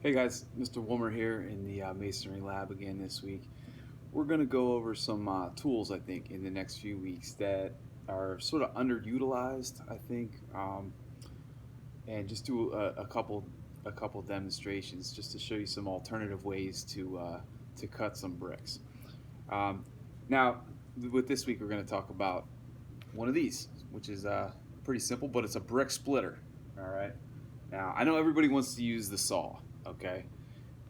Hey guys, Mr. Woomer here in the Masonry Lab again this week. We're going to go over some tools, I think, in the next few weeks that are sort of underutilized, I think, and just do a couple demonstrations just to show you some alternative ways to cut some bricks. Now, with this week, we're going to talk about one of these, which is pretty simple, but it's a brick splitter. All right. Now, I know everybody wants to use the saw, okay,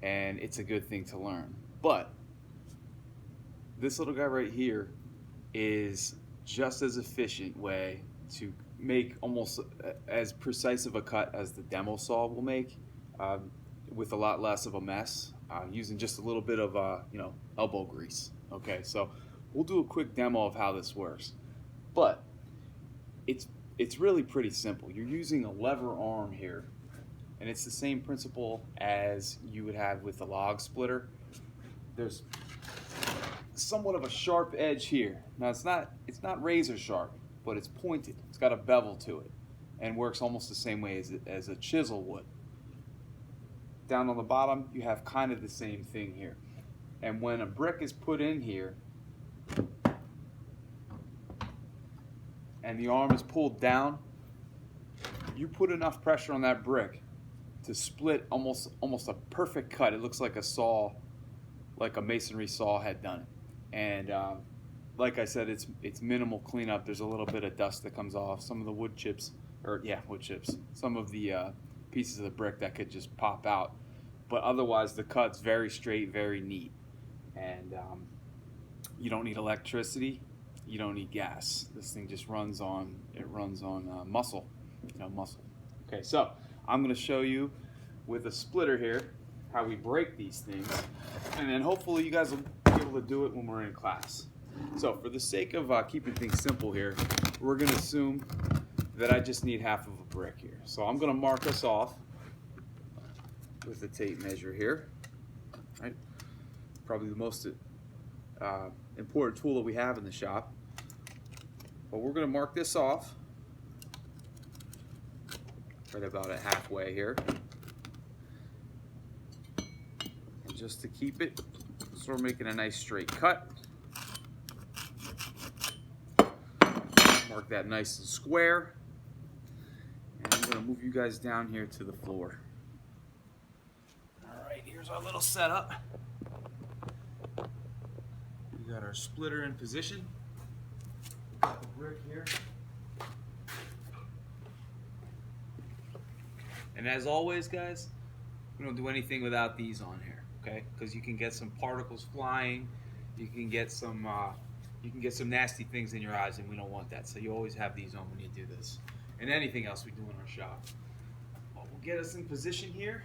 and it's a good thing to learn, but this little guy right here is just as efficient way to make almost as precise of a cut as the demo saw will make, with a lot less of a mess, using just a little bit of elbow grease. Okay, so we'll do a quick demo of how this works, but it's really pretty simple. You're using a lever arm here, and it's the same principle as you would have with the log splitter. There's somewhat of a sharp edge here. Now it's not razor sharp, but it's pointed. It's got a bevel to it, and works almost the same way as a chisel would. Down on the bottom, you have kind of the same thing here. And when a brick is put in here, and the arm is pulled down, you put enough pressure on that brick to split almost a perfect cut. It looks like a saw, like a masonry saw had done it. And like I said, it's minimal cleanup. There's a little bit of dust that comes off, some of the wood chips, some of the pieces of the brick that could just pop out. But otherwise, the cut's very straight, very neat. And you don't need electricity. You don't need gas. This thing just runs on muscle, muscle. Okay, so I'm going to show you with a splitter here how we break these things, and then hopefully you guys will be able to do it when we're in class. So for the sake of keeping things simple here, we're going to assume that I just need half of a brick here. So I'm going to mark us off with the tape measure here. Right? Probably the most important tool that we have in the shop. But we're going to mark this off right about at halfway here. And just to keep it, so we're making a nice straight cut. Mark that nice and square. And I'm going to move you guys down here to the floor. All right, here's our little setup. We got our splitter in position. Got the brick here. And as always, guys, we don't do anything without these on here, okay? Because you can get some particles flying, you can get some nasty things in your eyes, and we don't want that. So you always have these on when you do this, and anything else we do in our shop. Well, we'll get us in position here.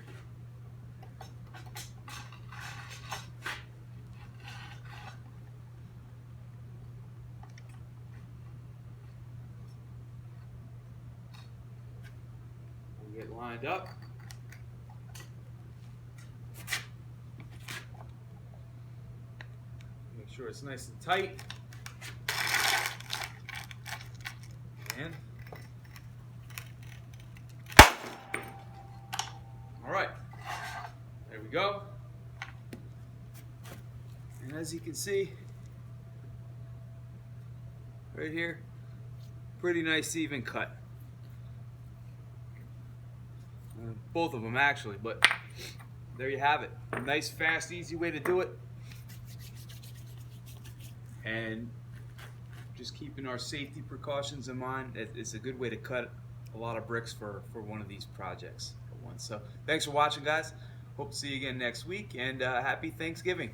We'll get lined up. Make sure it's nice and tight. And all right, there we go. And as you can see, right here, pretty nice even cut. Both of them actually, but there you have it. Nice, fast, easy way to do it. And just keeping our safety precautions in mind, it's a good way to cut a lot of bricks for one of these projects. So thanks for watching, guys. Hope to see you again next week, and happy Thanksgiving.